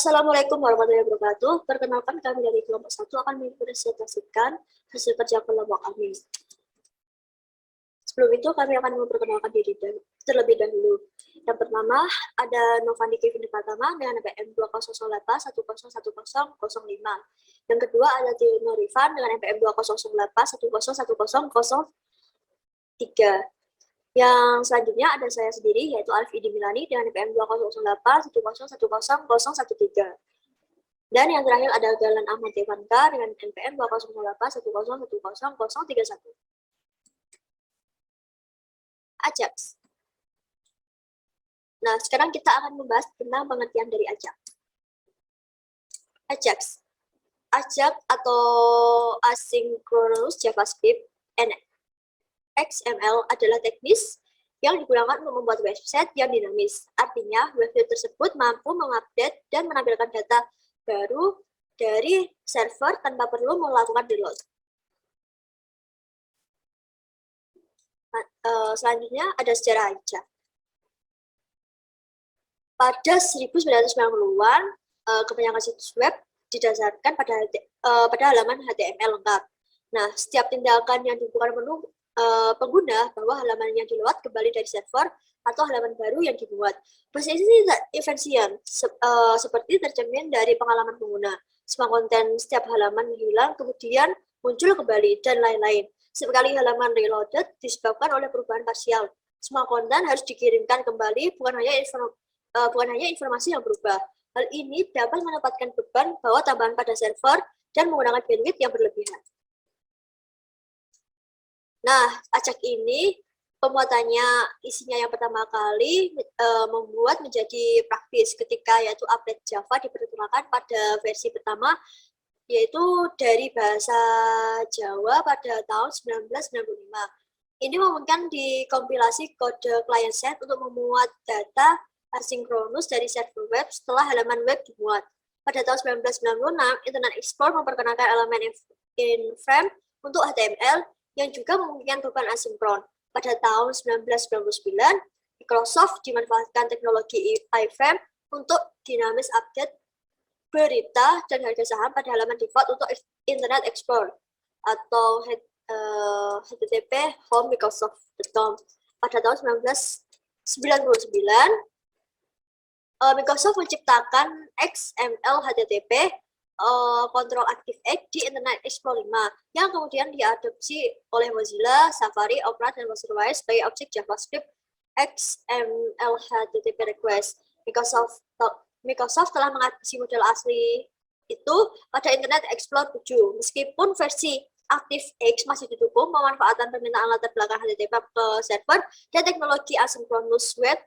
Assalamualaikum warahmatullahi wabarakatuh. Perkenalkan, kami dari kelompok 1 akan mempresentasikan hasil kerja kelompok kami. Sebelum itu, kami akan memperkenalkan diri terlebih dahulu. Yang pertama, ada Novandi Kevin Pratama dengan NPM 200810101005. Yang kedua, ada Tino Rifan dengan NPM 200810101003. Yang selanjutnya ada saya sendiri, yaitu Alif Idi Milani dengan NPM 200810101013. Dan yang terakhir ada Galan Ahmad Devanka dengan NPM 200810101031. Ajax. Nah, sekarang kita akan membahas tentang pengertian dari Ajax. Ajax. Ajax atau Asynchronous JavaScript and XML adalah teknis yang digunakan untuk membuat website yang dinamis. Artinya, website tersebut mampu mengupdate dan menampilkan data baru dari server tanpa perlu melakukan reload. Selanjutnya ada sejarah Ajax. Pada 1990-an, kebanyakan situs web didasarkan pada halaman HTML lengkap. Nah, setiap tindakan yang dilakukan pengguna bahwa halaman yang diload kembali dari server atau halaman baru yang dibuat. Proses ini tidak efisien, seperti tercermin dari pengalaman pengguna. Semua konten setiap halaman menghilang, kemudian muncul kembali, dan lain-lain. Sekali halaman reloaded disebabkan oleh perubahan parsial. Semua konten harus dikirimkan kembali, bukan hanya informasi yang berubah. Hal ini dapat menempatkan beban bahwa tambahan pada server dan menggunakan bandwidth yang berlebihan. Nah, Ajax ini pembuatannya isinya yang pertama kali membuat menjadi praktis ketika yaitu update Java diperkenalkan pada versi pertama yaitu dari bahasa Jawa pada tahun 1995. Ini memungkinkan dikompilasi kode client-side untuk memuat data asinkronus dari server web setelah halaman web dimuat. Pada tahun 1996, Internet Explorer memperkenalkan elemen in-frame untuk HTML yang juga memungkinkan beban asinkron. Pada tahun 1999, Microsoft dimanfaatkan teknologi iframe untuk dinamis update berita dan harga saham pada halaman default untuk Internet Explorer atau http home.microsoft.com. Pada tahun 1999, Microsoft menciptakan XML HTTP Control Active X di Internet Explorer 5 yang kemudian diadopsi oleh Mozilla, Safari, Opera, dan Browserwise sebagai objek JavaScript XML HTTP request. Microsoft telah mengadopsi model asli itu pada Internet Explorer 7. Meskipun versi ActiveX masih didukung, pemanfaatan permintaan latar belakang HTTP ke server dan teknologi asynchronous web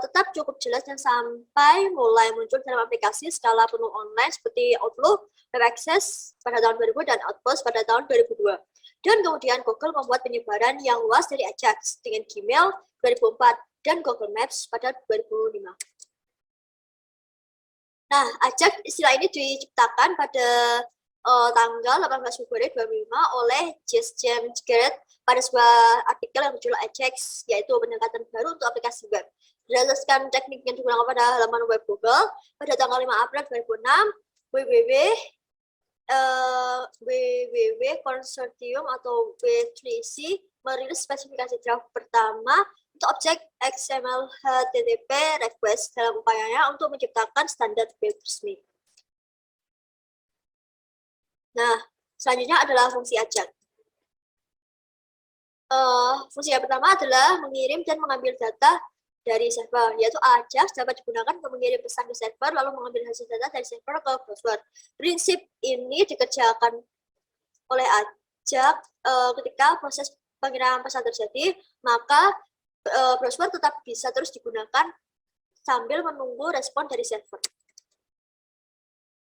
tetap cukup jelas dan sampai mulai muncul dalam aplikasi skala penuh online seperti Outlook, Web Access pada tahun 2000 dan Outpost pada tahun 2002. Dan kemudian Google membuat penyebaran yang luas dari Ajax dengan Gmail 2004 dan Google Maps pada 2005. Nah, Ajax istilah ini diciptakan pada tanggal 18 Februari 2005 oleh James Garrett pada sebuah artikel yang berjudul Ajax, yaitu pendekatan baru untuk aplikasi web. Berdasarkan teknik yang digunakan pada halaman web Google, pada tanggal 5 April 2006, WWW Consortium atau W3C merilis spesifikasi draft pertama untuk objek XML HTTP request dalam upayanya untuk menciptakan standar web resmi. Nah, selanjutnya adalah fungsi Ajax. Fungsi yang pertama adalah mengirim dan mengambil data dari server, yaitu Ajax dapat digunakan untuk mengirim pesan ke server lalu mengambil hasil data dari server ke browser. Prinsip ini dikerjakan oleh Ajax ketika proses pengiriman pesan terjadi, maka browser tetap bisa terus digunakan sambil menunggu respon dari server.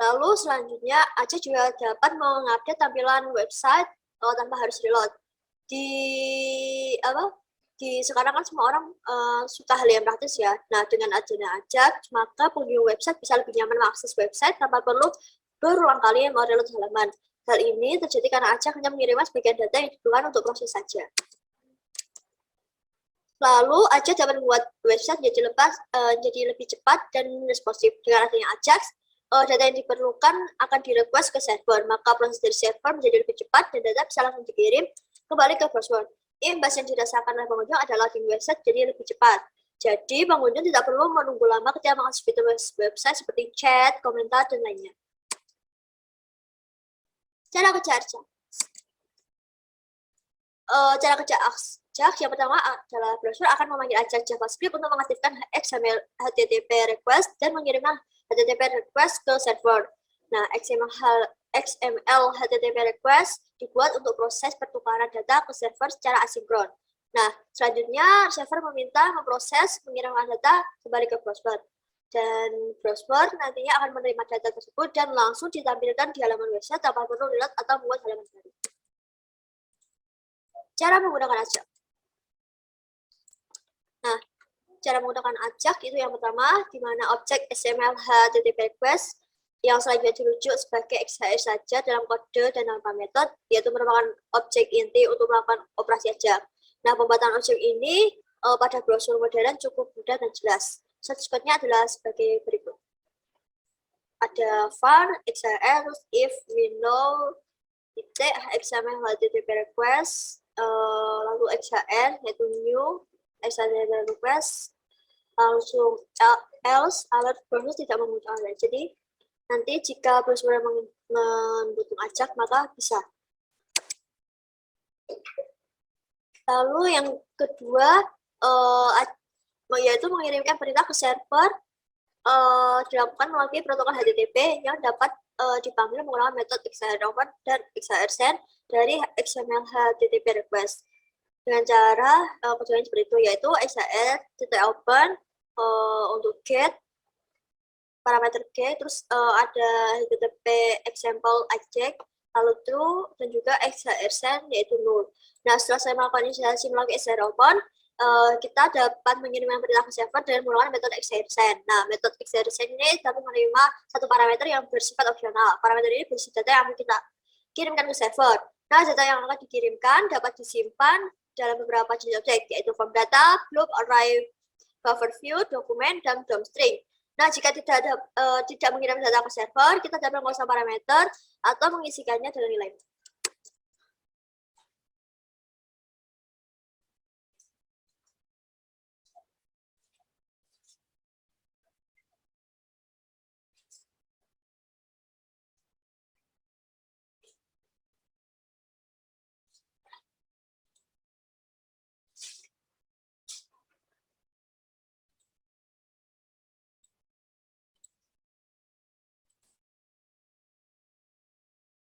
Lalu selanjutnya, Ajax juga dapat mengupdate tampilan website tanpa harus reload. Sekarang kan semua orang suka hal yang praktis ya. Nah, dengan adanya Ajax, maka pengguna website bisa lebih nyaman mengakses website tanpa perlu berulang kali mereload halaman. Hal ini terjadi karena Ajax hanya mengirimkan sebagian data yang diperlukan untuk proses saja. Lalu Ajax dapat membuat website jadi lebih cepat dan responsif. Dengan adanya Ajax, data yang diperlukan akan direquest ke server, maka proses dari server menjadi lebih cepat dan data bisa langsung dikirim kembali ke browser. Imbas yang dirasakan oleh pengunjung adalah loading website jadi lebih cepat. Jadi pengunjung tidak perlu menunggu lama ketika mengakses fitur website seperti chat, komentar, dan lainnya. Cara kerja Ajax. Cara kerja Ajax yang pertama adalah browser akan memanggil Ajax JavaScript untuk mengaktifkan XML HTTP request dan mengirimkan HTTP request ke server. Nah, XML HTTP request dibuat untuk proses pertukaran data ke server secara asinkron. Nah, selanjutnya server meminta memproses mengirimkan data kembali ke browser. Dan browser nantinya akan menerima data tersebut dan langsung ditampilkan di halaman website tanpa perlu reload atau membuat halaman baru. Cara menggunakan Ajax. Nah, cara menggunakan Ajax itu yang pertama, di mana objek XML HTTP request yang selanjutnya dirujuk sebagai XHR saja dalam kode dan tanpa metode, yaitu merupakan objek inti untuk melakukan operasi Ajax. Nah, pembuatan objek ini pada browser modern cukup mudah dan jelas. Shortcut-nya adalah sebagai berikut. Ada var, XHR, if we know, titik, XML HTTP request, lalu XHR, yaitu new, XHR request, langsung else, alert browser tidak membutuhkan. Jadi, nanti jika browser membutuhkan Ajax, maka bisa. Lalu yang kedua, yaitu mengirimkan perintah ke server dilakukan melalui protokol HTTP yang dapat dipanggil menggunakan metode XHR open dan XHR send dari XML HTTP request. Dengan cara kecuali seperti itu, yaitu XHR open untuk get, parameter get, terus ada HTTP example Ajax, lalu true, dan juga XHR send yaitu null. Nah, setelah saya melakukan inisiasi melalui XHR open, kita dapat mengirimkan perintah ke server dengan menggunakan metode XHR send. Nah, metode XHR send ini dapat menerima satu parameter yang bersifat opsional. Parameter ini berisi data yang akan kita kirimkan ke server. Nah, data yang akan dikirimkan dapat disimpan dalam beberapa jenis objek, yaitu form data, blob, array, buffer view, dokumen, dan DOM string. Nah, jika tidak mengirim data ke server, kita dapat menggunakan parameter atau mengisikannya dengan nilai.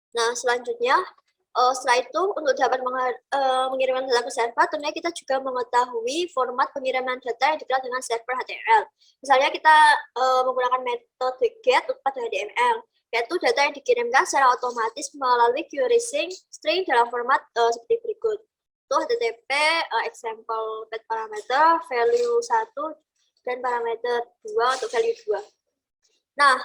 Nah, selanjutnya, setelah itu, untuk dapat mengirimkan data ke server, tentunya kita juga mengetahui format pengiriman data yang dikenal dengan server HTML. Misalnya kita menggunakan metode get pada HTML, yaitu data yang dikirimkan secara otomatis melalui query string dalam format seperti berikut. Itu HTTP, example pet parameter, value 1, dan parameter 2 untuk value 2. Nah,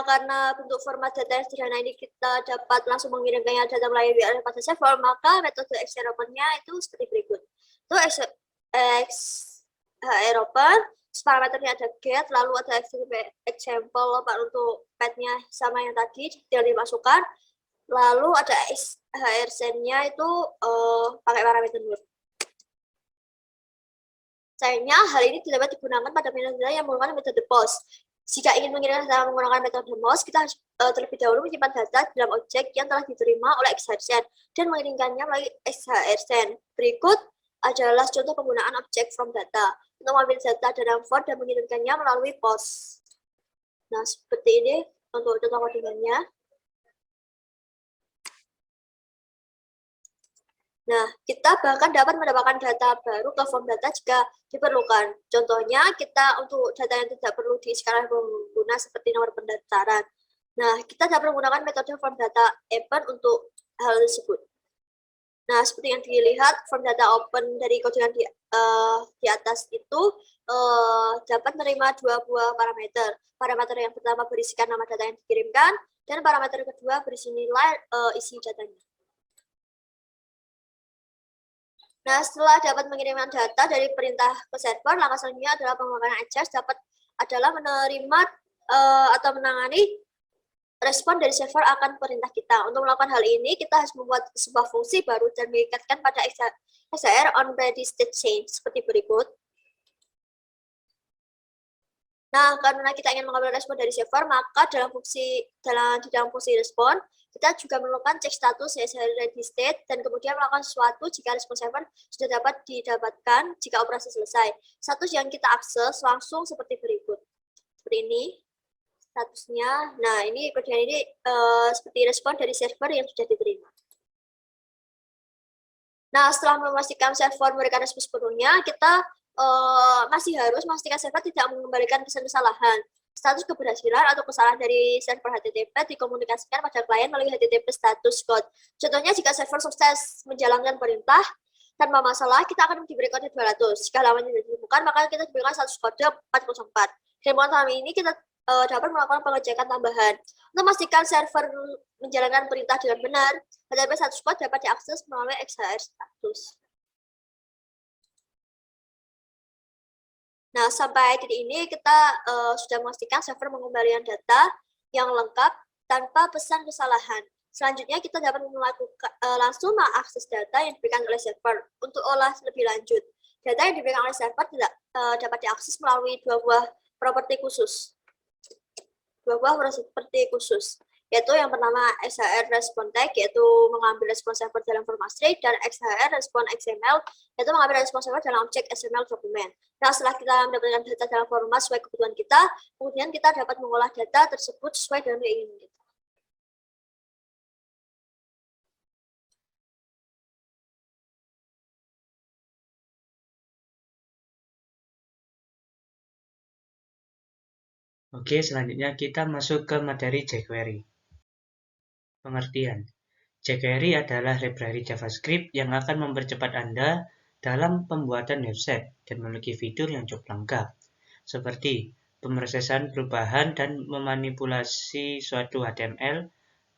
karena bentuk format data yang sederhana ini kita dapat langsung mengirimkannya data melalui URL pada server, maka metode XHR open-nya itu seperti berikut. Itu XHR open, parameternya ada get, lalu ada example untuk pet-nya sama yang tadi, tinggal dimasukkan, lalu ada XHR send-nya itu pakai parameter null. Sayangnya hal ini tidak dapat digunakan pada metode yang menggunakan metode post. Jika ingin mengirimkan data menggunakan metode MOS, kita harus terlebih dahulu menyimpan data dalam objek yang telah diterima oleh XHR send dan mengirimkannya melalui XHR send. Berikut adalah contoh penggunaan objek from data untuk mengambil data dalam form dan mengirimkannya melalui post. Nah, seperti ini untuk contoh codingannya. Nah, kita bahkan dapat mendapatkan data baru ke form data jika diperlukan. Contohnya, kita untuk data yang tidak perlu diisikan oleh pengguna seperti nomor pendaftaran. Nah, kita dapat menggunakan metode form data open untuk hal tersebut. Nah, seperti yang dilihat, form data open dari codingan di atas itu dapat menerima dua buah parameter. Parameter yang pertama berisikan nama data yang dikirimkan, dan parameter kedua berisi nilai isi datanya. Nah, setelah dapat mengirimkan data dari perintah ke server, langkah selanjutnya adalah pengembangkan Ajax adalah menerima atau menangani respon dari server akan perintah kita. Untuk melakukan hal ini, kita harus membuat sebuah fungsi baru dan mengikatkan pada XR on ready state change seperti berikut. Nah, karena kita ingin mengambil respon dari server, maka di dalam fungsi respon, kita juga memerlukan cek status SSL ready state dan kemudian melakukan sesuatu jika respon server sudah dapat didapatkan jika operasi selesai. Status yang kita akses langsung seperti berikut. Seperti ini statusnya. Nah, ini kemudian ini seperti respon dari server yang sudah diterima. Nah, setelah memastikan server memberikan respon sepenuhnya, kita masih harus memastikan server tidak mengembalikan pesan kesalahan. Status keberhasilan atau kesalahan dari server HTTP dikomunikasikan pada klien melalui HTTP status code. Contohnya, jika server sukses menjalankan perintah tanpa masalah, kita akan diberi kode 200. Jika halaman tidak ditemukan, maka kita diberikan status kode 404. Di kali ini kita dapat melakukan pengecekan tambahan. Untuk memastikan server menjalankan perintah dengan benar, HTTP status code dapat diakses melalui XHR status. Nah, sampai titik ini kita sudah memastikan server mengembalikan data yang lengkap tanpa pesan kesalahan. Selanjutnya kita dapat melakukan langsung mengakses data yang diberikan oleh server untuk olah lebih lanjut. Data yang diberikan oleh server tidak dapat diakses melalui dua buah properti khusus. Yaitu yang pertama XHR Response Tag, yaitu mengambil respon server dalam format string, dan XHR Response XML, yaitu mengambil respon server dalam objek XML dokumen. Nah, setelah kita mendapatkan data dalam format sesuai kebutuhan kita, kemudian kita dapat mengolah data tersebut sesuai dengan keinginan kita. Oke, selanjutnya kita masuk ke materi jQuery. Pengertian. jQuery adalah library JavaScript yang akan mempercepat Anda dalam pembuatan website dan memiliki fitur yang cukup lengkap, seperti pemrosesan perubahan dan memanipulasi suatu HTML,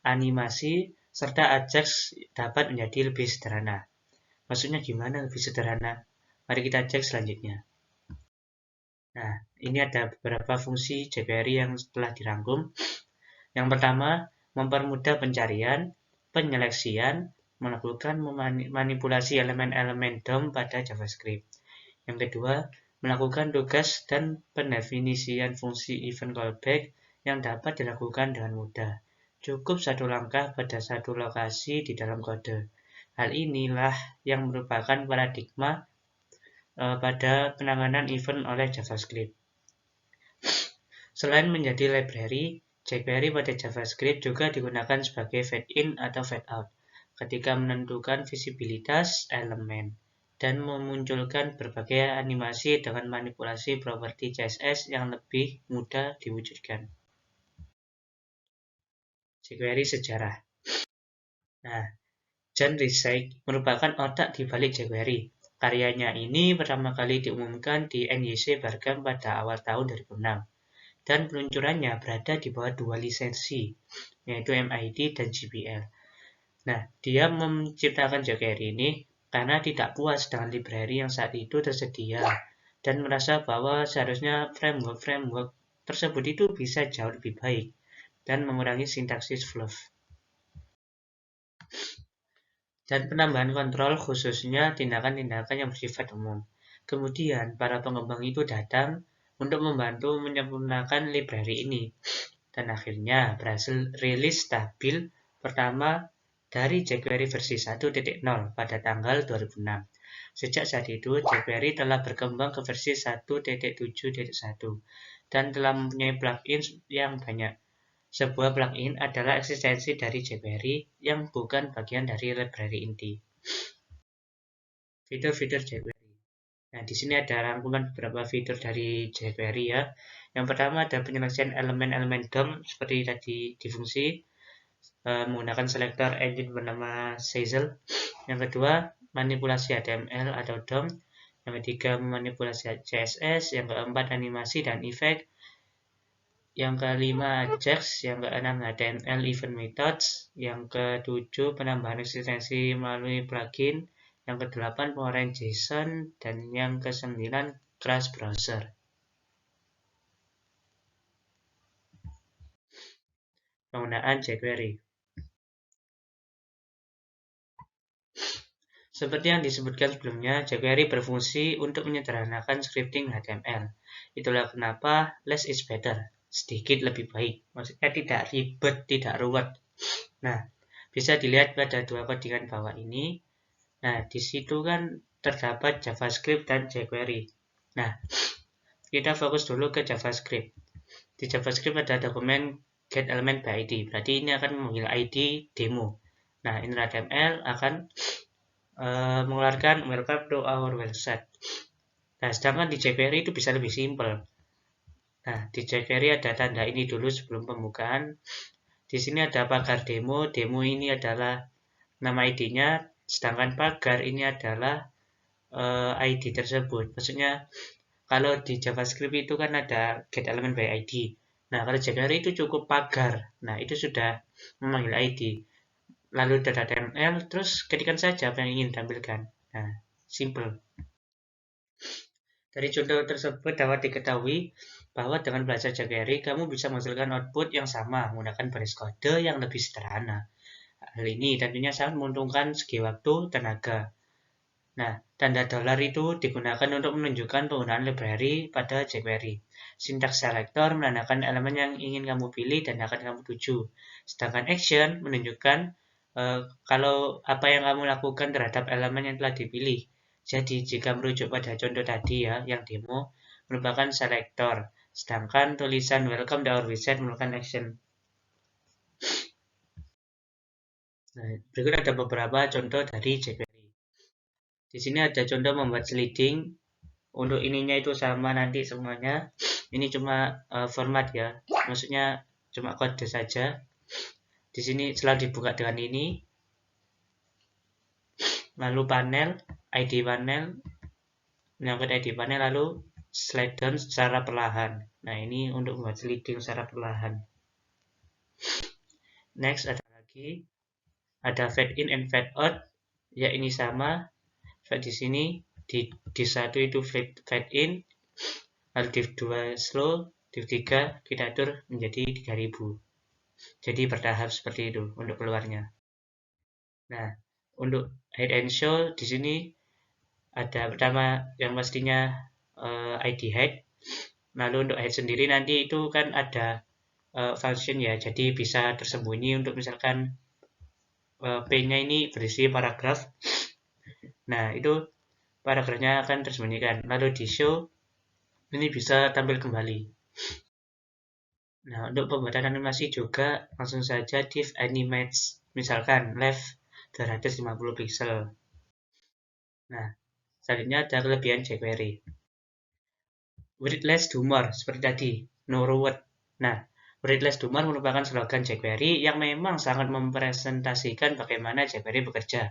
animasi, serta Ajax dapat menjadi lebih sederhana. Maksudnya gimana lebih sederhana? Mari kita cek selanjutnya. Nah, ini ada beberapa fungsi jQuery yang telah dirangkum. Yang pertama, mempermudah pencarian, penyeleksian, melakukan manipulasi elemen-elemen DOM pada JavaScript. Yang kedua, melakukan tugas dan pendefinisian fungsi event callback yang dapat dilakukan dengan mudah. Cukup satu langkah pada satu lokasi di dalam kode. Hal inilah yang merupakan paradigma pada penanganan event oleh JavaScript. Selain menjadi library, jQuery pada JavaScript juga digunakan sebagai fade-in atau fade-out ketika menentukan visibilitas elemen dan memunculkan berbagai animasi dengan manipulasi properti CSS yang lebih mudah diwujudkan. jQuery sejarah. Nah, John Ritchie merupakan otak di balik jQuery. Karyanya ini pertama kali diumumkan di NYC Barcamp pada awal tahun 2006. Dan peluncurannya berada di bawah dua lisensi, yaitu MIT dan GPL. Nah, dia menciptakan jQuery ini karena tidak puas dengan library yang saat itu tersedia dan merasa bahwa seharusnya framework tersebut itu bisa jauh lebih baik dan mengurangi sintaksis fluff. Dan penambahan kontrol khususnya tindakan-tindakan yang bersifat umum. Kemudian, para pengembang itu datang untuk membantu menyempurnakan library ini. Dan akhirnya berhasil rilis stabil pertama dari jQuery versi 1.0 pada tanggal 2006. Sejak saat itu, jQuery telah berkembang ke versi 1.7.1 dan telah mempunyai plugin yang banyak. Sebuah plugin adalah eksistensi dari jQuery yang bukan bagian dari library inti. Fitur-fitur jQuery. Nah, di sini ada rangkuman beberapa fitur dari jQuery ya. Yang pertama ada penyeleksian elemen-elemen DOM seperti tadi di fungsi menggunakan selektor engine bernama Sizzle. Yang kedua, manipulasi HTML atau DOM. Yang ketiga, memanipulasi CSS. Yang keempat, animasi dan efek. Yang kelima, Ajax. Yang keenam, HTML event methods. Yang ketujuh, penambahan eksistensi melalui plugin. yang ke-8 penguraian JSON, dan yang ke-9 class browser. Penggunaan jQuery. Seperti yang disebutkan sebelumnya, jQuery berfungsi untuk menyederhanakan scripting HTML. Itulah kenapa less is better, sedikit lebih baik. Maksudnya tidak ribet, tidak ruwet. Nah, bisa dilihat pada dua codingan bawah ini. Nah, di situ kan terdapat JavaScript dan jQuery. Nah, kita fokus dulu ke JavaScript. Di JavaScript ada dokumen getElement by ID. Berarti ini akan memanggil ID demo. Nah, inner.html akan mengeluarkan welcome to our website. Nah, sedangkan di jQuery itu bisa lebih simpel. Nah, di jQuery ada tanda ini dulu sebelum pembukaan. Di sini ada pagar demo. Demo ini adalah nama ID-nya, sedangkan pagar ini adalah ID tersebut. Maksudnya, kalau di JavaScript itu kan ada getElement by ID. Nah, kalau jQuery itu cukup pagar. Nah, itu sudah memanggil ID. Lalu .html, terus ketikkan saja apa yang ingin ditampilkan. Nah, simple. Dari contoh tersebut dapat diketahui bahwa dengan belajar jQuery, kamu bisa menghasilkan output yang sama menggunakan baris kode yang lebih sederhana. Hal ini tentunya sangat menguntungkan segi waktu, tenaga. Nah, tanda dolar itu digunakan untuk menunjukkan penggunaan library pada jQuery. Sintaks selector menandakan elemen yang ingin kamu pilih dan akan kamu tuju. Sedangkan action menunjukkan kalau apa yang kamu lakukan terhadap elemen yang telah dipilih. Jadi, jika merujuk pada contoh tadi ya, yang demo, merupakan selector. Sedangkan tulisan welcome to our website merupakan action. Nah, berikut ada beberapa contoh dari jQuery. Di sini ada contoh membuat sliding. Untuk ininya itu sama nanti semuanya. Ini cuma format ya, maksudnya cuma kode saja. Di sini selalu dibuka dengan ini. Lalu panel, ID panel, menyangkut ID panel, lalu slide down secara perlahan. Nah, ini untuk membuat sliding secara perlahan. Next ada lagi, ada fade in and fade out. Ya, ini sama. Fade di sini di satu itu fade in, lalu div 2 slow, div 3 kita atur menjadi 3000. Jadi bertahap seperti itu untuk keluarnya. Nah, untuk hide and show di sini ada pertama yang pastinya ID hide. Lalu untuk hide sendiri nanti itu kan ada function ya, jadi bisa tersembunyi untuk misalkan P-nya ini berisi paragraf. Nah, itu paragrafnya akan tersembunyikan. Lalu di show ini bisa tampil kembali. Nah, untuk pembuatan animasi juga langsung saja div animate, misalkan left 250 pixel. Nah, selanjutnya ada kelebihan jQuery. With less do more, seperti tadi, no reward. Nah, with less do more merupakan slogan jQuery yang memang sangat mempresentasikan bagaimana jQuery bekerja.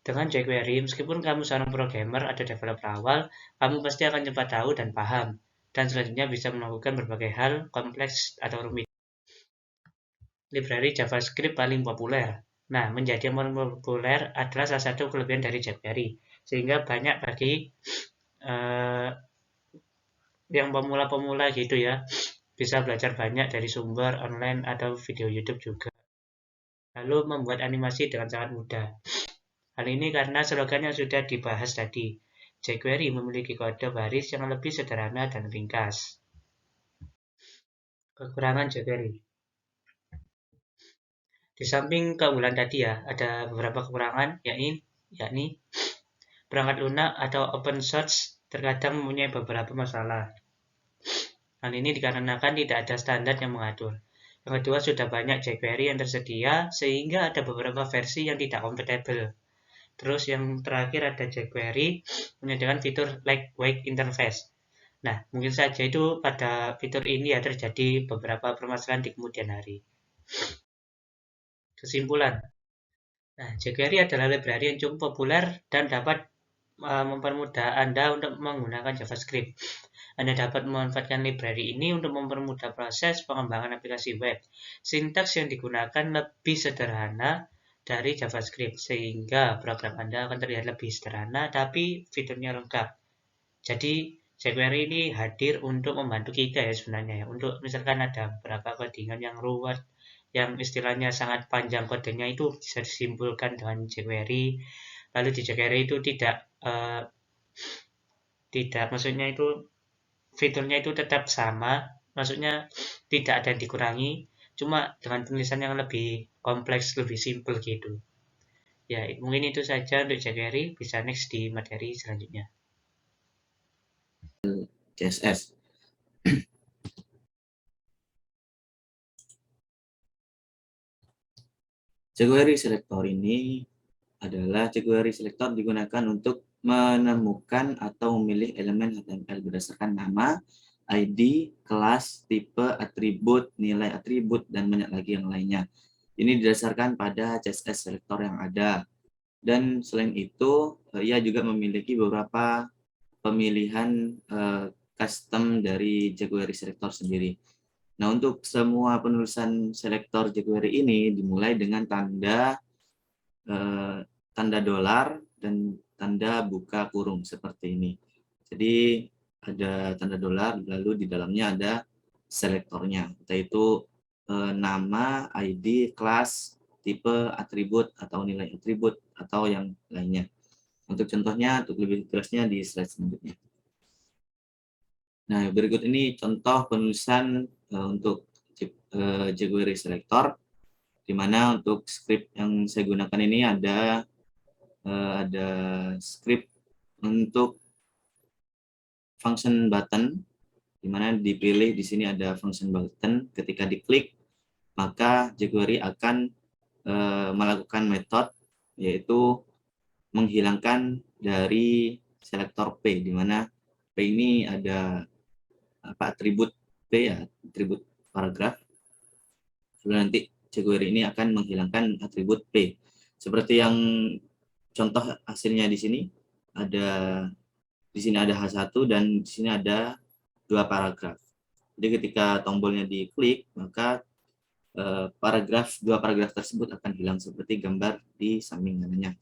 Dengan jQuery, meskipun kamu seorang programmer atau developer awal, kamu pasti akan cepat tahu dan paham, dan selanjutnya bisa melakukan berbagai hal kompleks atau rumit. Library JavaScript paling populer. Nah, menjadi yang paling populer adalah salah satu kelebihan dari jQuery, sehingga banyak bagi yang pemula-pemula gitu ya, bisa belajar banyak dari sumber online atau video YouTube juga. Lalu membuat animasi dengan sangat mudah. Hal ini karena slogan yang sudah dibahas tadi. jQuery memiliki kode baris yang lebih sederhana dan ringkas. Kekurangan jQuery. Di samping keunggulan tadi ya, ada beberapa kekurangan, yakni perangkat lunak atau open source terkadang mempunyai beberapa masalah. Hal ini dikarenakan tidak ada standar yang mengatur. Yang kedua, sudah banyak jQuery yang tersedia sehingga ada beberapa versi yang tidak kompatibel. Terus yang terakhir ada jQuery menyediakan fitur lightweight interface. Nah, mungkin saja itu pada fitur ini ya terjadi beberapa permasalahan di kemudian hari. Kesimpulan. Nah, jQuery adalah library yang cukup populer dan dapat mempermudah Anda untuk menggunakan JavaScript. Anda dapat memanfaatkan library ini untuk mempermudah proses pengembangan aplikasi web. Sintaks yang digunakan lebih sederhana dari JavaScript, sehingga program Anda akan terlihat lebih sederhana tapi fiturnya lengkap. Jadi jQuery ini hadir untuk membantu kita ya sebenarnya ya. Untuk misalkan ada beberapa codingan yang ruwet, yang istilahnya sangat panjang kodenya, itu bisa disimpulkan dengan jQuery. Lalu di jQuery itu tidak maksudnya itu fiturnya itu tetap sama, maksudnya tidak ada yang dikurangi, cuma dengan penulisan yang lebih kompleks, lebih simple gitu. Ya, mungkin itu saja untuk jQuery. Bisa next di materi selanjutnya. CSS. jQuery selector ini adalah jQuery selector digunakan untuk menemukan atau memilih elemen HTML berdasarkan nama, ID, kelas, tipe, atribut, nilai atribut, dan banyak lagi yang lainnya. Ini didasarkan pada CSS selector yang ada. Dan selain itu, ia juga memiliki beberapa pemilihan custom dari jQuery selector sendiri. Nah, untuk semua penulisan selektor jQuery ini dimulai dengan tanda dolar dan tanda buka kurung seperti ini. Jadi ada tanda dolar, lalu di dalamnya ada selektornya, yaitu nama, ID, kelas, tipe, atribut atau nilai atribut atau yang lainnya. Untuk contohnya, untuk lebih jelasnya di slide selanjutnya. Nah, berikut ini contoh penulisan untuk jQuery selector, di mana untuk script yang saya gunakan ini ada script untuk function button, di mana dipilih di sini ada function button. Ketika diklik, maka jQuery akan melakukan metode, yaitu menghilangkan dari selektor P, di mana P ini ada atribut P ya, atribut paragraf. Lalu nanti jQuery ini akan menghilangkan atribut P. Seperti yang contoh hasilnya di sini ada H1 dan di sini ada 2 paragraf. Jadi ketika tombolnya diklik, maka dua paragraf tersebut akan hilang seperti gambar di samping kanannya.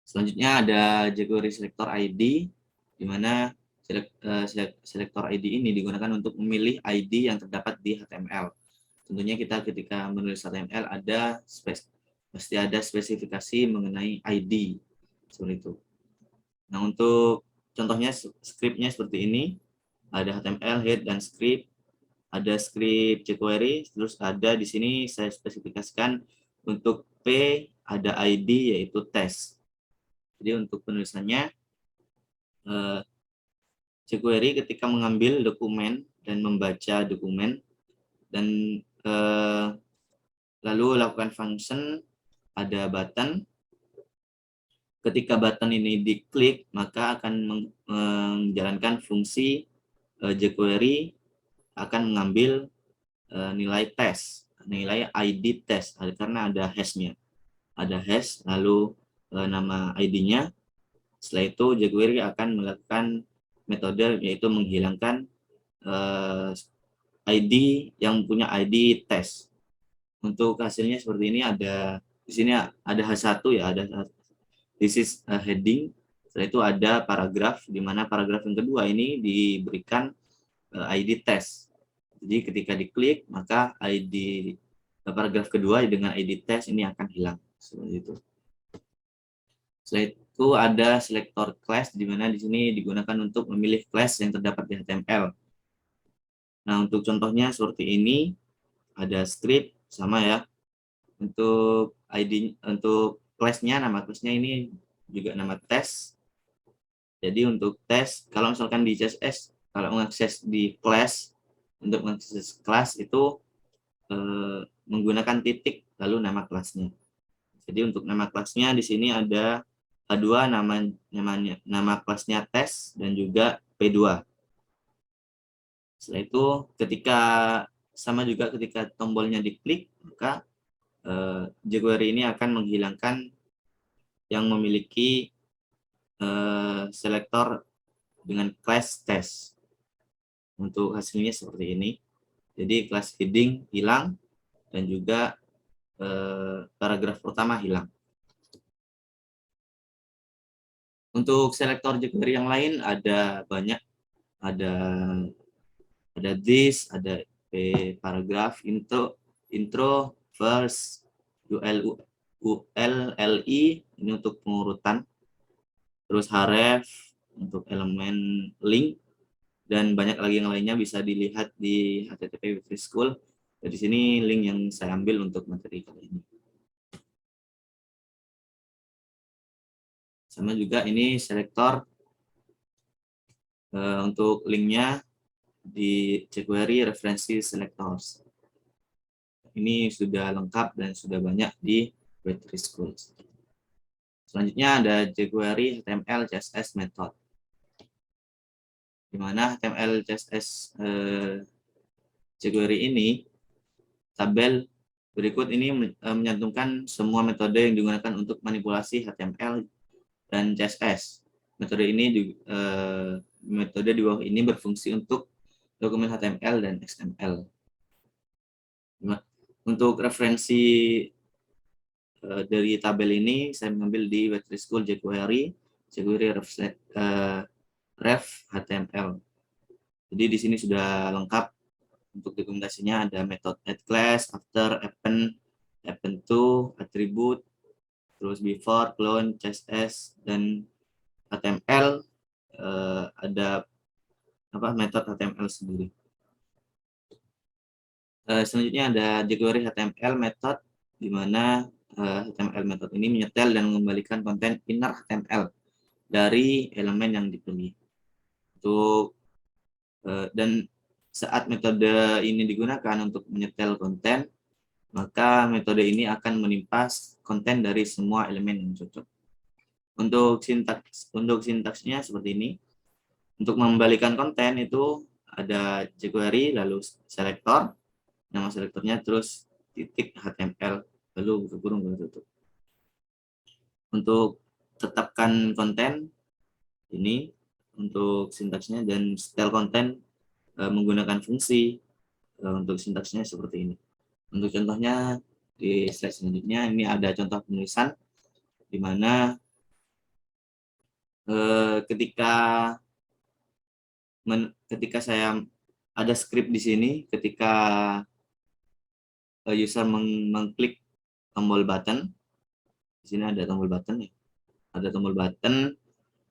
Selanjutnya ada jQuery selector ID, di mana selector ID ini digunakan untuk memilih ID yang terdapat di HTML. Tentunya kita ketika menulis HTML pasti ada spesifikasi mengenai ID seperti itu. Nah, untuk contohnya scriptnya seperti ini, ada HTML head dan script, ada script jQuery, terus ada di sini saya spesifikasikan untuk P ada ID yaitu test. Jadi untuk penulisannya, jQuery ketika mengambil dokumen dan membaca dokumen dan lalu lakukan function, ada button. Ketika button ini diklik, maka akan menjalankan fungsi jQuery akan mengambil nilai tes, nilai ID test, karena ada hash-nya. Ada hash, lalu nama ID-nya. Setelah itu jQuery akan melakukan metode yaitu menghilangkan ID yang punya ID test. Untuk hasilnya seperti ini, ada di sini ada H1 ya, ada this is a heading. Setelah itu ada paragraf, di mana paragraf yang kedua ini diberikan ID test. Jadi ketika diklik, maka paragraf kedua dengan ID test ini akan hilang seperti itu. Setelah itu ada selector class, di mana di sini digunakan untuk memilih class yang terdapat di HTML. Nah, untuk contohnya seperti ini, ada script sama ya. Untuk class-nya, nama class-nya ini juga nama test. Jadi untuk tes, kalau misalkan di CSS, kalau mengakses di class, untuk mengakses kelas itu menggunakan titik lalu nama kelasnya. Jadi untuk nama kelasnya di sini ada A2, nama kelasnya tes dan juga P2. Setelah itu ketika tombolnya diklik, maka jQuery ini akan menghilangkan yang memiliki selektor dengan class test. Untuk hasilnya seperti ini. Jadi kelas heading hilang dan juga paragraf pertama hilang. Untuk selektor jQuery yang lain ada banyak, ada this, ada paragraf, intro, verse, ULLI ini untuk pengurutan, terus href untuk elemen link, dan banyak lagi yang lainnya bisa dilihat di http Web3School. Di sini link yang saya ambil untuk materi kali ini. Sama juga ini selektor untuk linknya di jQuery referensi selectors. Ini sudah lengkap dan sudah banyak di Web3School. Selanjutnya ada jQuery HTML CSS method, di mana HTML CSS jQuery ini, tabel berikut ini menyantumkan semua metode yang digunakan untuk manipulasi HTML dan CSS. Metode di bawah ini berfungsi untuk dokumen HTML dan XML. Untuk referensi dari tabel ini saya mengambil di Web3School jQuery ref HTML. Jadi di sini sudah lengkap untuk dokumentasinya, ada metode add class, after, append to, attribute, terus before, clone, CSS, dan HTML, ada metode HTML sendiri. Selanjutnya ada jQuery HTML method, di mana HTML method ini menyetel dan mengembalikan konten inner HTML dari elemen yang dipilih. Dan saat metode ini digunakan untuk menyetel konten, maka metode ini akan menimpas konten dari semua elemen yang cocok. Untuk sintaksnya seperti ini. Untuk mengembalikan konten itu ada jQuery, lalu selektor, nama selektornya, terus titik HTML, lalu buka kurung, lalu tutup. Untuk tetapkan konten ini untuk sintaksnya, dan setel konten menggunakan fungsi. Untuk sintaksnya seperti ini. Untuk contohnya di slide selanjutnya, ini ada contoh penulisan di mana ketika saya ada script di sini, ketika user mengklik tombol button, di sini ada tombol button ya,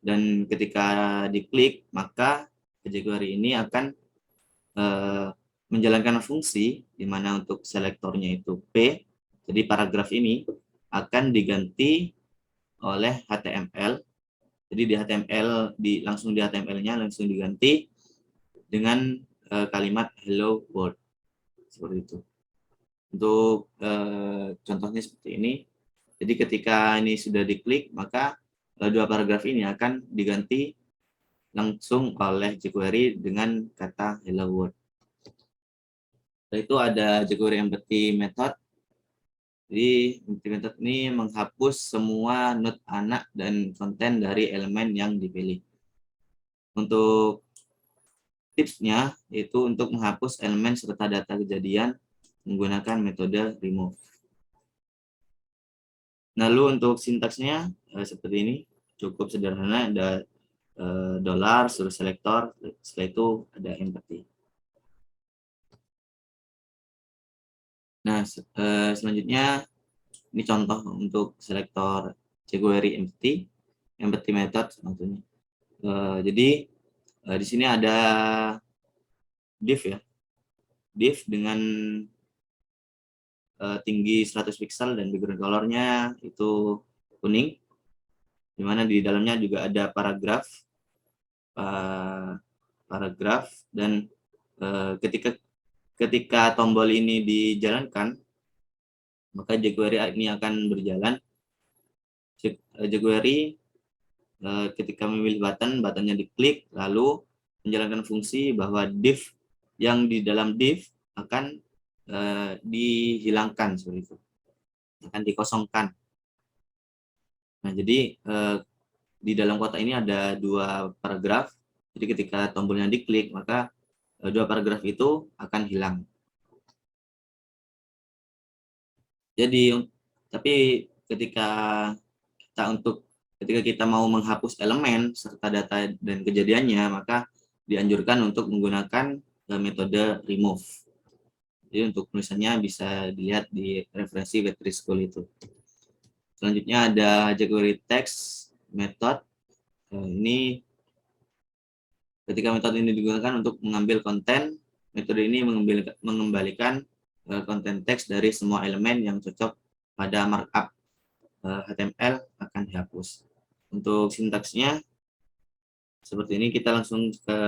dan ketika diklik maka jQuery ini akan menjalankan fungsi di mana untuk selektornya itu P, jadi paragraf ini akan diganti oleh HTML. Jadi di HTML langsung di HTML-nya langsung diganti dengan kalimat hello world, seperti itu. Untuk contohnya seperti ini. Jadi ketika ini sudah diklik, maka dua paragraf ini akan diganti langsung oleh jQuery dengan kata hello world. Setelah itu ada jQuery empty method. Jadi empty method ini menghapus semua node anak dan konten dari elemen yang dipilih. Untuk tipsnya yaitu untuk menghapus elemen serta data kejadian menggunakan metode remove. Lalu untuk sintaksnya seperti ini, cukup sederhana, ada dollar, suruh selektor, setelah itu ada empty. Nah, selanjutnya ini contoh untuk selektor jQuery empty method maksudnya. Jadi di sini ada div ya, div dengan tinggi 100 pixel dan background colornya itu kuning, dimana di dalamnya juga ada paragraf dan ketika tombol ini dijalankan maka jQuery ini akan berjalan. jQuery ketika memilih buttonnya diklik, lalu menjalankan fungsi bahwa div yang di dalam div akan dihilangkan, seperti itu, akan dikosongkan. Nah, jadi di dalam kotak ini ada dua paragraf. Jadi ketika tombolnya diklik, maka dua paragraf itu akan hilang. Jadi tapi ketika kita mau menghapus elemen serta data dan kejadiannya, maka dianjurkan untuk menggunakan metode remove. Jadi untuk tulisannya bisa dilihat di referensi Vetri School itu. Selanjutnya ada jQuery text method. Ini ketika metode ini digunakan untuk mengambil konten, metode ini mengembalikan konten teks dari semua elemen yang cocok pada markup HTML akan dihapus. Untuk sintaksnya seperti ini, kita langsung ke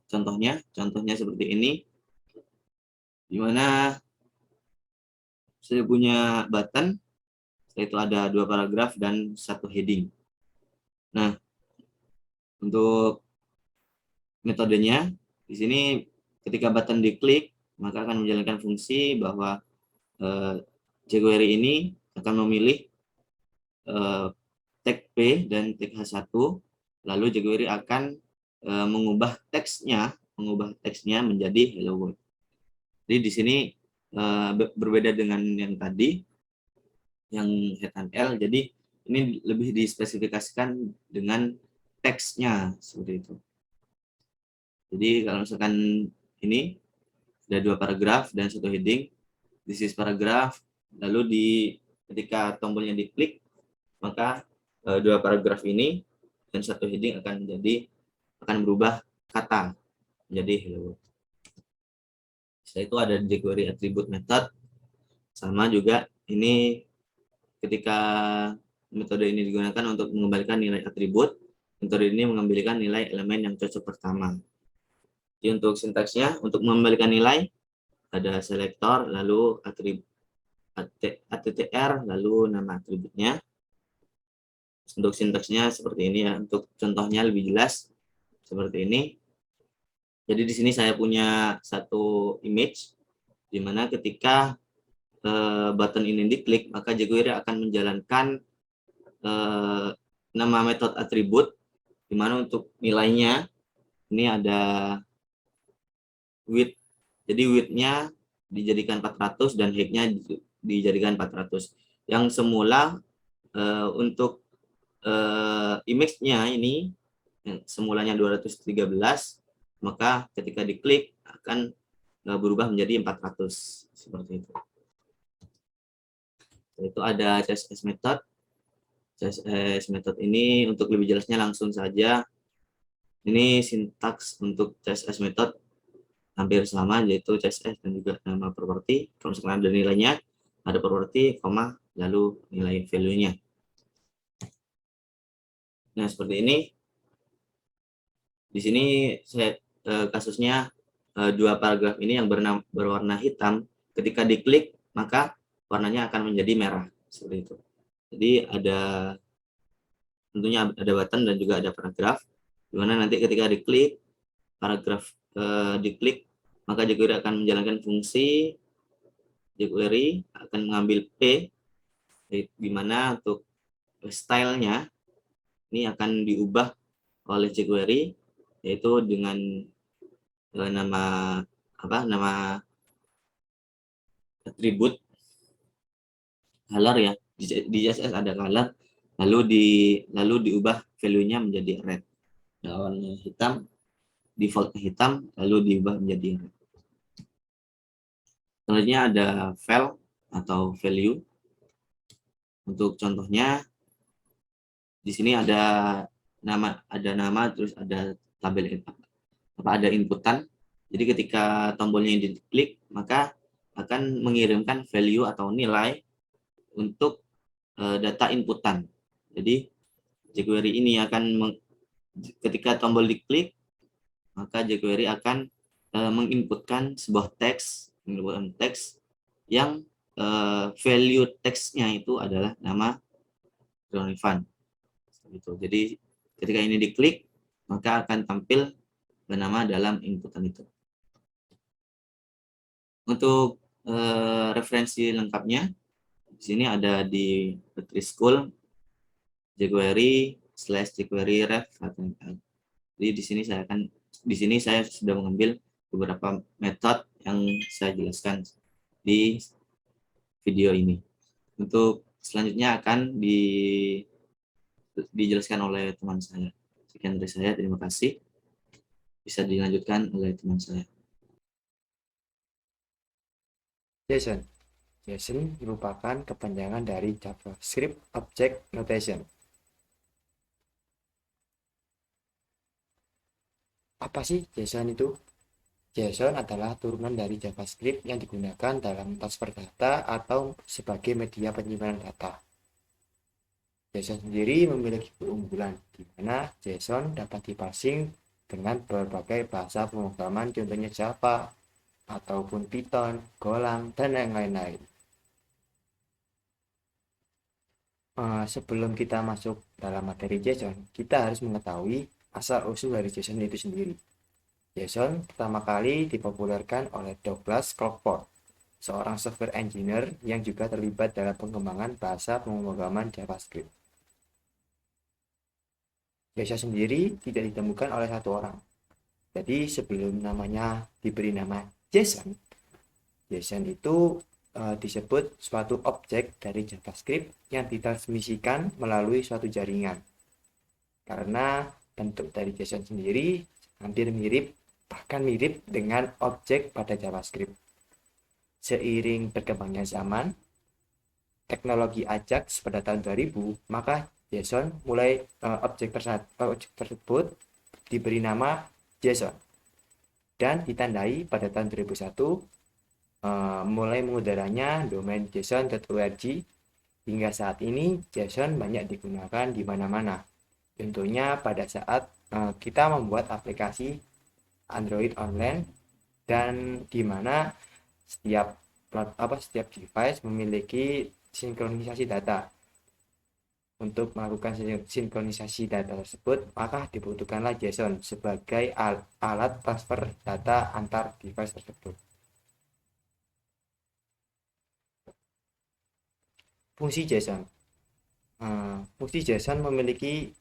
contohnya. Contohnya seperti ini, di mana saya punya button, itu ada 2 paragraf dan 1 heading. Nah, untuk metodenya di sini ketika button diklik, maka akan menjalankan fungsi bahwa jQuery ini akan memilih tag P dan tag H1, lalu jQuery akan mengubah teksnya menjadi hello world. Jadi di sini berbeda dengan yang tadi, yang HTML. Jadi ini lebih dispesifikasikan dengan teksnya seperti itu. Jadi kalau misalkan ini ada 2 paragraf dan 1 heading, this is paragraph, lalu ketika tombolnya diklik, maka 2 paragraf ini dan 1 heading akan berubah kata menjadi hello world. Setelah itu ada jQuery attribute method, sama juga ini ketika metode ini digunakan untuk mengembalikan nilai atribut, metode ini mengembalikan nilai elemen yang cocok pertama. Jadi untuk sintaksnya, untuk mengembalikan nilai ada selektor, lalu attr, lalu nama atributnya. Untuk sintaksnya seperti ini ya. Untuk contohnya lebih jelas seperti ini. Jadi di sini saya punya satu image, di mana ketika button ini diklik, maka jQuery akan menjalankan nama metode atribut, di mana untuk nilainya ini ada width. Jadi width-nya dijadikan 400 dan height-nya dijadikan 400. Yang semula untuk image-nya ini yang semulanya 213, maka ketika diklik akan berubah menjadi 400 seperti itu. Itu ada CSS method. CSS method ini untuk lebih jelasnya langsung saja. Ini sintaks untuk CSS method hampir sama, yaitu CSS dan juga nama properti. Kalau misalkan ada nilainya, ada properti, koma, lalu nilai value-nya. Nah, seperti ini. Di sini saya kasusnya 2 paragraf ini yang berwarna hitam, ketika diklik maka warnanya akan menjadi merah seperti itu. Jadi tentunya ada button dan juga ada paragraf, di mana nanti ketika diklik paragraf diklik, maka jQuery akan menjalankan fungsi, jQuery akan mengambil P, di mana untuk stylenya ini akan diubah oleh jQuery, yaitu dengan nama atribut color ya. Di CSS ada color, lalu diubah value-nya menjadi red. Awalnya hitam, default hitam, lalu diubah menjadi red. Selanjutnya ada val atau value. Untuk contohnya di sini ada nama terus ada tabel ada inputan. Jadi ketika tombolnya diklik, maka akan mengirimkan value atau nilai untuk data inputan. Jadi jQuery ini ketika tombol diklik, maka jQuery akan menginputkan sebuah teks yang value teksnya itu adalah nama Ivan. Jadi ketika ini diklik, maka akan tampil bernama dalam inputan itu. Untuk referensi lengkapnya, di sini ada di Vetri School jQuery/jQuery ref HTML. Jadi di sini saya sudah mengambil beberapa metode yang saya jelaskan di video ini. Untuk selanjutnya akan dijelaskan oleh teman saya. Sekian dari saya, terima kasih. Bisa dilanjutkan oleh teman saya. JSON. JSON merupakan kepanjangan dari JavaScript Object Notation. Apa sih JSON itu? JSON adalah turunan dari JavaScript yang digunakan dalam transfer data atau sebagai media penyimpanan data. JSON sendiri memiliki keunggulan, di mana JSON dapat diparsing dengan berbagai bahasa pemrograman, contohnya Java, ataupun Python, Golang, dan yang lain-lain. Sebelum kita masuk dalam materi JSON, kita harus mengetahui asal-usul dari JSON itu sendiri. JSON pertama kali dipopulerkan oleh Douglas Crockford, seorang software engineer yang juga terlibat dalam pengembangan bahasa pemrograman JavaScript. JSON sendiri tidak ditemukan oleh satu orang. Jadi sebelum namanya diberi nama JSON, JSON itu disebut suatu objek dari JavaScript yang ditransmisikan melalui suatu jaringan. Karena bentuk dari JSON sendiri hampir mirip, bahkan mirip dengan objek pada JavaScript. Seiring berkembangnya zaman, teknologi Ajax pada tahun 2000, maka JSON objek tersebut diberi nama JSON dan ditandai pada tahun 2001 mulai mengudaranya domain json.org. Hingga saat ini JSON banyak digunakan di mana-mana. Contohnya pada saat kita membuat aplikasi Android online, dan di mana setiap device memiliki sinkronisasi data. Untuk melakukan sinkronisasi data tersebut, maka dibutuhkanlah JSON sebagai alat transfer data antar device tersebut. Fungsi JSON. Fungsi JSON memiliki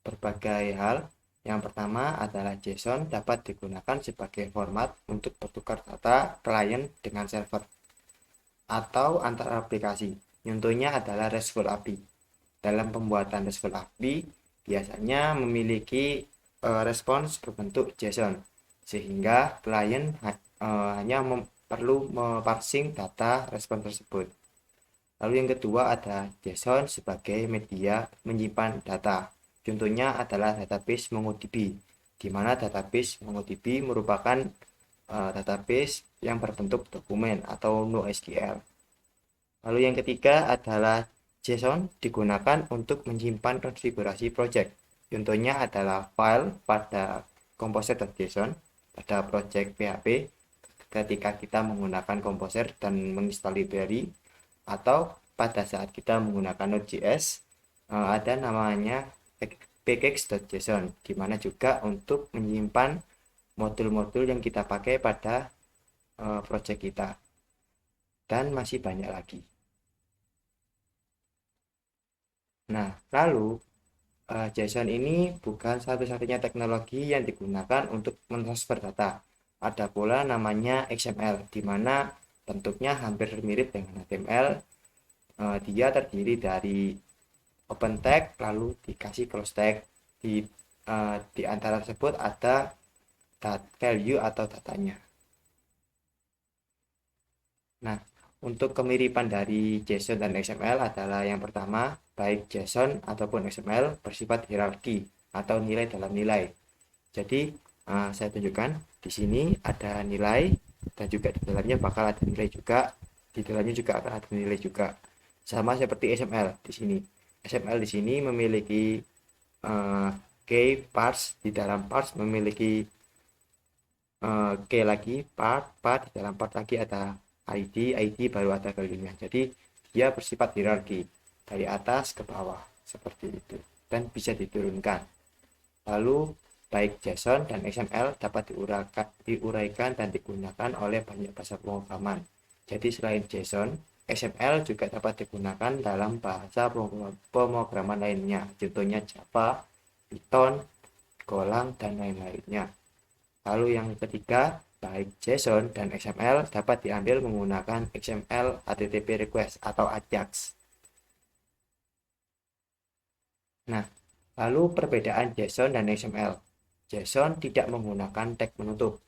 berbagai hal. Yang pertama adalah JSON dapat digunakan sebagai format untuk bertukar data klien dengan server atau antar aplikasi. Contohnya adalah RESTful API. Dalam pembuatan RESTful API biasanya memiliki respons berbentuk JSON, sehingga klien hanya perlu meparsing data respon tersebut. Lalu yang kedua ada JSON sebagai media menyimpan data. Contohnya adalah database MongoDB, di mana database MongoDB merupakan database yang berbentuk dokumen atau NoSQL. Lalu yang ketiga adalah JSON digunakan untuk menyimpan konfigurasi project. Contohnya adalah file pada composer.json pada project PHP ketika kita menggunakan Composer dan menginstal library, atau pada saat kita menggunakan Node.js ada namanya package.json, di mana juga untuk menyimpan modul-modul yang kita pakai pada project kita, dan masih banyak lagi. Nah, lalu JSON ini bukan satu-satunya teknologi yang digunakan untuk mentransfer data. Ada pula namanya XML, di mana bentuknya hampir mirip dengan HTML. Dia terdiri dari open tag lalu dikasih close tag. Di antara tersebut ada value atau datanya. Nah, untuk kemiripan dari JSON dan XML adalah yang pertama, baik JSON ataupun XML bersifat hierarki atau nilai dalam nilai. Jadi saya tunjukkan di sini ada nilai, dan juga di dalamnya bakal ada nilai juga. Di dalamnya juga akan ada nilai juga. Sama seperti XML di sini. XML di sini memiliki key, parts, di dalam parts memiliki key lagi, part, di dalam part lagi ada ID baru ada value-nya. Jadi dia bersifat hierarki dari atas ke bawah seperti itu, dan bisa diturunkan. Lalu baik JSON dan XML dapat diuraikan dan digunakan oleh banyak bahasa pemrograman. Jadi selain JSON, XML juga dapat digunakan dalam bahasa pemrograman lainnya, contohnya Java, Python, Golang, dan lain-lainnya. Lalu yang ketiga baik JSON dan XML dapat diambil menggunakan XML HTTP request atau AJAX. Nah, lalu perbedaan JSON dan XML. JSON tidak menggunakan tag penutup.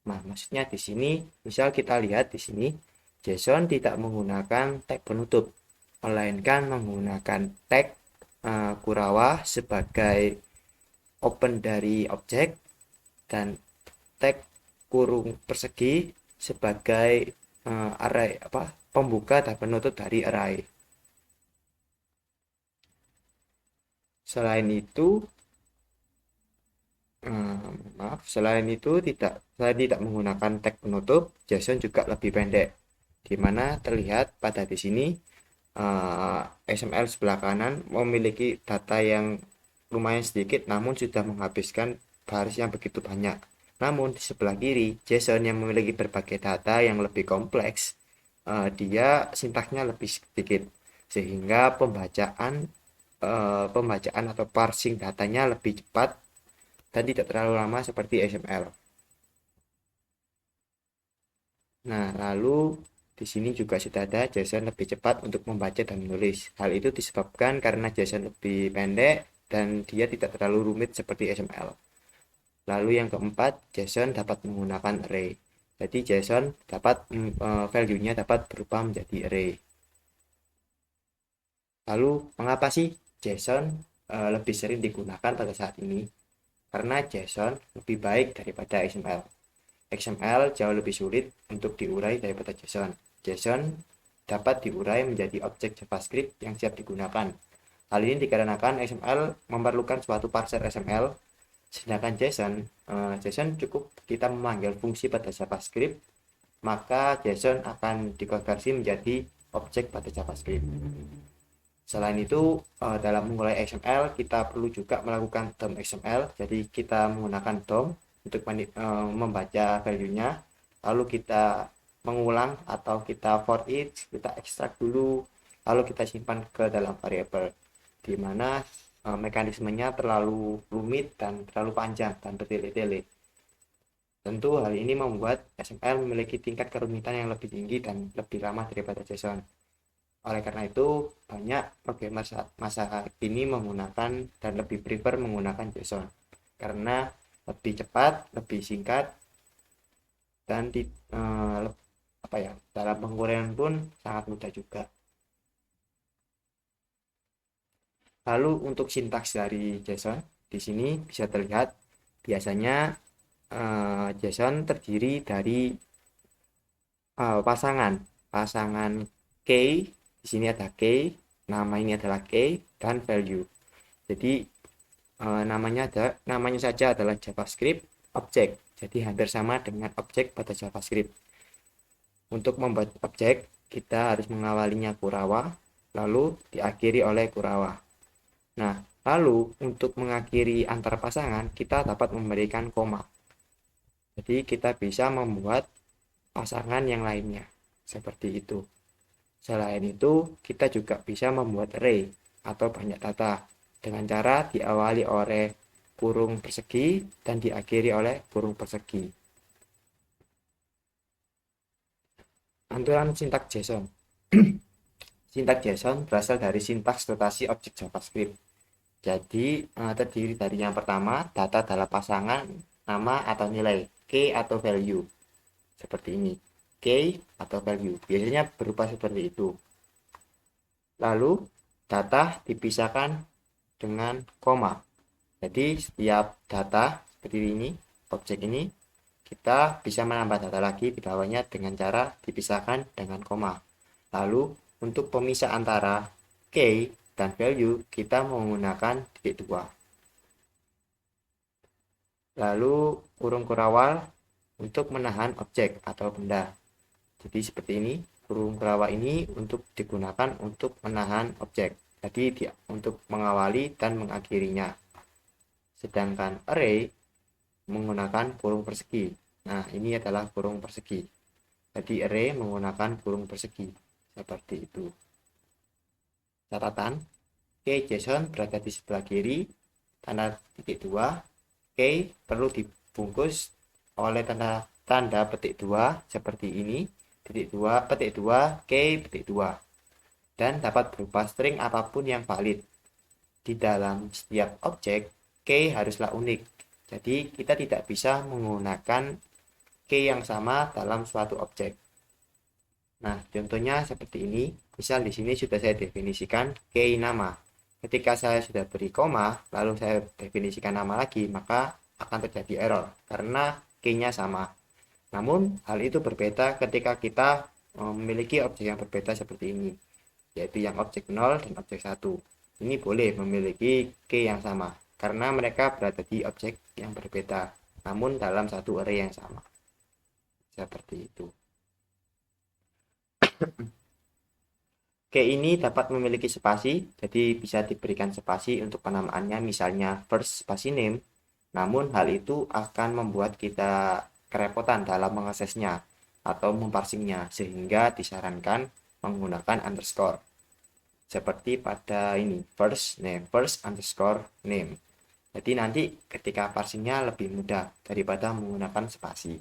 Nah, maksudnya di sini, misal kita lihat di sini, JSON tidak menggunakan tag penutup, melainkan menggunakan tag Kurowa sebagai open dari objek dan tag kurung persegi sebagai array pembuka dan penutup dari array. Selain itu selain tidak menggunakan tag penutup, JSON juga lebih pendek, di mana terlihat pada di sini XML sebelah kanan memiliki data yang lumayan sedikit namun sudah menghabiskan baris yang begitu banyak. Namun di sebelah kiri, JSON yang memiliki berbagai data yang lebih kompleks, dia sintaksnya lebih sedikit, sehingga pembacaan atau parsing datanya lebih cepat dan tidak terlalu lama seperti XML. Nah, lalu di sini juga sudah ada JSON lebih cepat untuk membaca dan menulis. Hal itu disebabkan karena JSON lebih pendek dan dia tidak terlalu rumit seperti XML. Lalu yang keempat, JSON dapat menggunakan array. Jadi JSON dapat value-nya dapat berubah menjadi array. Lalu mengapa sih JSON lebih sering digunakan pada saat ini? Karena JSON lebih baik daripada XML. XML jauh lebih sulit untuk diurai daripada JSON. JSON dapat diurai menjadi objek JavaScript yang siap digunakan. Hal ini dikarenakan XML memerlukan suatu parser XML, sedangkan JSON cukup kita memanggil fungsi pada JavaScript, maka JSON akan dikonversi menjadi objek pada JavaScript. Selain itu, dalam mengurai XML kita perlu juga melakukan DOM XML. Jadi kita menggunakan DOM untuk membaca value-nya, lalu kita mengulang atau kita for each, kita ekstrak dulu, lalu kita simpan ke dalam variabel, di mana mekanismenya terlalu rumit dan terlalu panjang dan bertele-tele. Tentu hal ini membuat XML memiliki tingkat kerumitan yang lebih tinggi dan lebih lama daripada JSON. Oleh karena itu, banyak programmer masa kini menggunakan dan lebih prefer menggunakan JSON karena lebih cepat, lebih singkat, dan dalam penguraian pun sangat mudah juga. Lalu untuk sintaks dari JSON, di sini bisa terlihat biasanya JSON terdiri dari pasangan key. Di sini ada key, nama ini adalah key dan value. Jadi namanya saja adalah JavaScript object. Jadi hampir sama dengan objek pada JavaScript. Untuk membuat objek, kita harus mengawalinya Kurowa, lalu diakhiri oleh Kurowa. Nah, lalu untuk mengakhiri antar pasangan, kita dapat memberikan koma. Jadi kita bisa membuat pasangan yang lainnya, seperti itu. Selain itu, kita juga bisa membuat array atau banyak data dengan cara diawali oleh kurung persegi dan diakhiri oleh kurung persegi. Aturan sintaks JSON. Sintaks JSON berasal dari sintaks notasi objek JavaScript. Jadi terdiri dari yang pertama, data dalam pasangan nama atau nilai, key atau value. Seperti ini, key atau value. Biasanya berupa seperti itu. Lalu data dipisahkan dengan koma. Jadi setiap data seperti ini, objek ini, kita bisa menambah data lagi di bawahnya dengan cara dipisahkan dengan koma. Lalu untuk pemisah antara key dan value, kita menggunakan titik 2. Lalu kurung kurawal untuk menahan objek atau benda. Jadi seperti ini, kurung kurawal ini untuk digunakan untuk menahan objek. Jadi untuk mengawali dan mengakhirinya. Sedangkan array menggunakan kurung persegi. Nah, ini adalah kurung persegi. Jadi array menggunakan kurung persegi. Seperti itu. Catatan, key JSON berada di sebelah kiri, tanda titik 2. Key perlu dibungkus oleh tanda tanda petik 2 seperti ini, petik 2, key, petik 2, dan dapat berupa string apapun yang valid. Di dalam setiap objek, key haruslah unik. Jadi kita tidak bisa menggunakan key yang sama dalam suatu objek. Nah, contohnya seperti ini. Misal di sini sudah saya definisikan key nama. Ketika saya sudah beri koma, lalu saya definisikan nama lagi, maka akan terjadi error karena key-nya sama. Namun, hal itu berbeda ketika kita memiliki objek yang berbeda seperti ini, yaitu yang objek 0 dan objek 1. Ini boleh memiliki key yang sama karena mereka berada di objek yang berbeda, namun dalam satu array yang sama. Seperti itu. Key ini dapat memiliki spasi, jadi bisa diberikan spasi untuk penamaannya, misalnya first spasi name. Namun hal itu akan membuat kita kerepotan dalam mengaksesnya atau memparsingnya, sehingga disarankan menggunakan underscore. Seperti pada ini, first underscore name. Jadi nanti ketika parsingnya lebih mudah daripada menggunakan spasi.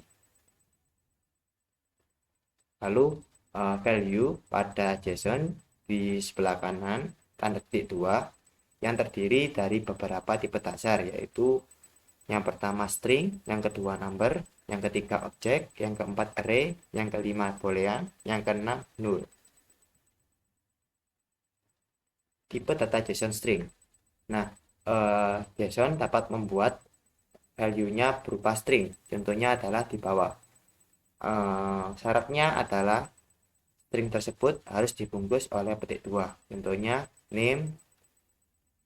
Lalu value pada JSON di sebelah kanan tanda petik 2 yang terdiri dari beberapa tipe dasar, yaitu yang pertama string, yang kedua number, yang ketiga objek, yang keempat array, yang kelima boolean, yang keenam null. Tipe data JSON string. Nah, JSON dapat membuat value-nya berupa string. Contohnya adalah di bawah. Syaratnya adalah string tersebut harus dibungkus oleh petik 2. Contohnya name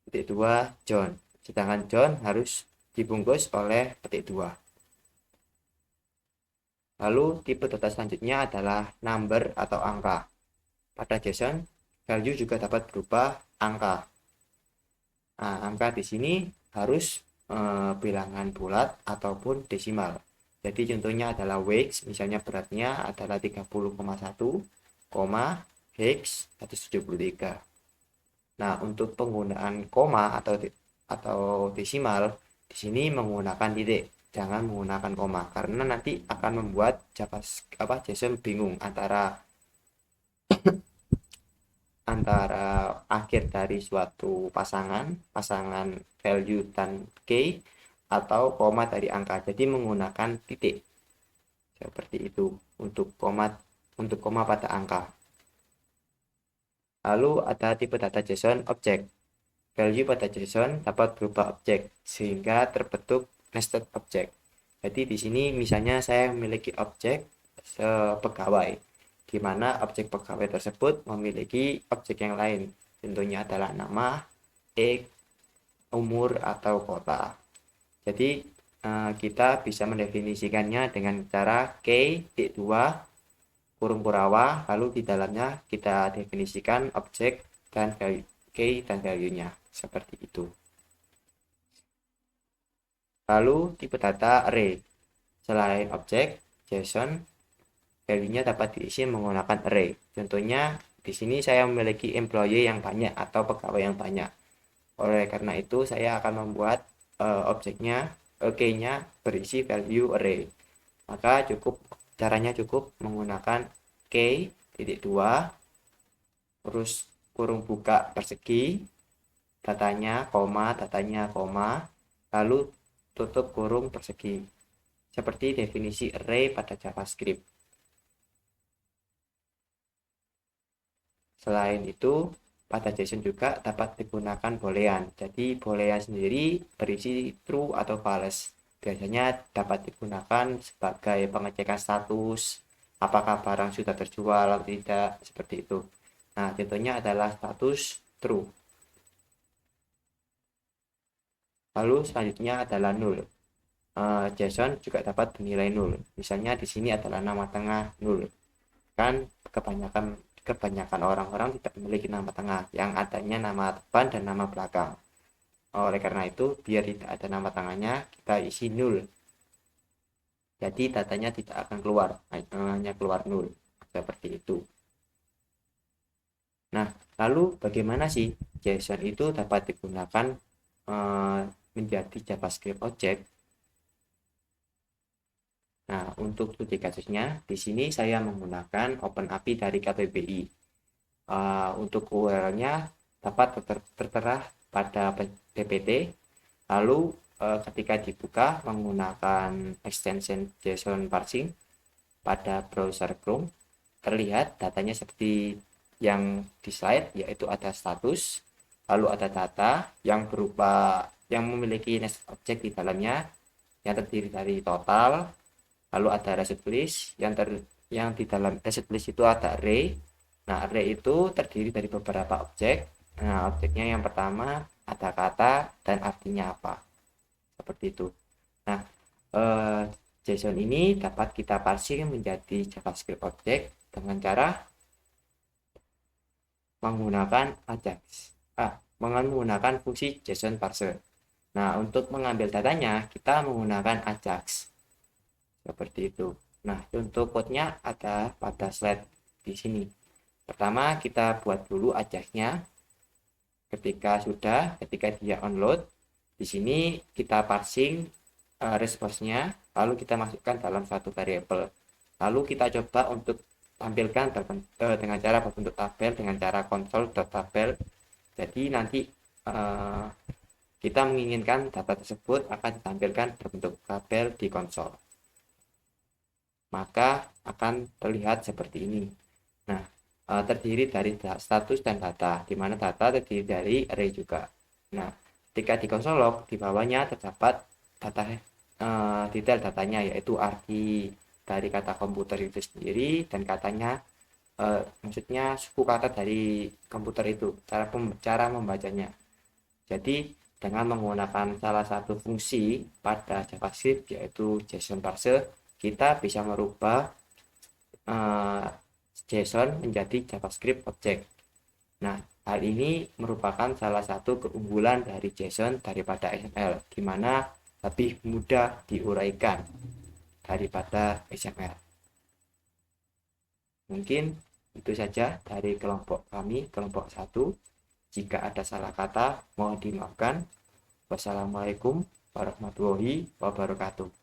petik 2 John. Sedangkan John harus dibungkus oleh petik 2. Lalu tipe data selanjutnya adalah number atau angka. Pada JSON, value juga dapat berupa angka. Nah, angka di sini harus bilangan bulat ataupun desimal. Jadi contohnya adalah weights, misalnya beratnya adalah 30,1, hex 173. Nah, untuk penggunaan koma atau desimal di sini menggunakan titik, jangan menggunakan koma karena nanti akan membuat JSON bingung antara akhir dari suatu pasangan value dan key atau koma dari angka. Jadi menggunakan titik seperti itu untuk koma pada angka. Lalu ada tipe data JSON objek. Value pada JSON dapat berupa objek sehingga terbentuk nested object. Jadi di sini misalnya saya memiliki objek pegawai, di mana objek pegawai tersebut memiliki objek yang lain. Contohnya adalah nama, age, umur, atau kota. Jadi kita bisa mendefinisikannya dengan cara key.2 kurung kurawa, lalu di dalamnya kita definisikan objek dan value, key dan value-nya seperti itu. Lalu tipe data array. Selain objek, JSON value-nya dapat diisi menggunakan array. Contohnya di sini saya memiliki employee yang banyak atau pegawai yang banyak. Oleh karena itu saya akan membuat objeknya key-nya berisi value array. Maka caranya cukup menggunakan key.2 terus kurung buka persegi, datanya koma, lalu tutup kurung persegi. Seperti definisi array pada JavaScript. Selain itu, pada JSON juga dapat digunakan boolean. Jadi boolean sendiri berisi true atau false. Biasanya dapat digunakan sebagai pengecekan status, apakah barang sudah terjual atau tidak, seperti itu. Nah, contohnya adalah status true. Lalu selanjutnya adalah null. JSON juga dapat bernilai null. Misalnya di sini adalah nama tengah null. Kan kebanyakan orang-orang tidak memiliki nama tengah, yang adanya nama depan dan nama belakang. Oleh karena itu, biar tidak ada nama tengahnya, kita isi null. Jadi datanya tidak akan keluar, hanya keluar null. Seperti itu. Nah, lalu bagaimana sih JSON itu dapat digunakan menjadi JavaScript object? Nah, untuk studi kasusnya, di sini saya menggunakan OpenAPI dari KBBI. Untuk URL-nya dapat tertera pada PPT. Lalu ketika dibuka menggunakan extension JSON parsing pada browser Chrome, terlihat datanya seperti yang di slide, yaitu ada status, lalu ada data yang memiliki nested object di dalamnya yang terdiri dari total, lalu ada result list yang di dalam result list itu ada array. Nah, array itu terdiri dari beberapa objek. Nah, objeknya yang pertama ada kata dan artinya apa, seperti itu. Nah, JSON ini dapat kita parsing menjadi JavaScript object dengan cara menggunakan fungsi JSON parser. Nah, untuk mengambil datanya kita menggunakan Ajax, seperti itu. Nah, untuk code-nya ada pada slide di sini. Pertama kita buat dulu Ajax-nya. Ketika dia onload, di sini kita parsing response-nya, lalu kita masukkan dalam suatu variabel. Lalu kita coba untuk tampilkan dengan cara berbentuk tabel dengan cara console.tabel. Jadi nanti kita menginginkan data tersebut akan ditampilkan berbentuk tabel di konsol. Maka akan terlihat seperti ini. Nah, terdiri dari status dan data, di mana data terdiri dari array juga. Nah, ketika di konsol log, di bawahnya terdapat detail datanya, yaitu arti dari kata komputer itu sendiri dan katanya, maksudnya suku kata dari komputer itu, cara membacanya. Jadi dengan menggunakan salah satu fungsi pada JavaScript, yaitu JSON parser, kita bisa merubah JSON menjadi JavaScript object. Nah, hal ini merupakan salah satu keunggulan dari JSON daripada XML, di mana lebih mudah diuraikan daripada XML. Mungkin itu saja dari kelompok kami, kelompok 1. Jika ada salah kata, mohon dimaafkan. Wassalamualaikum warahmatullahi wabarakatuh.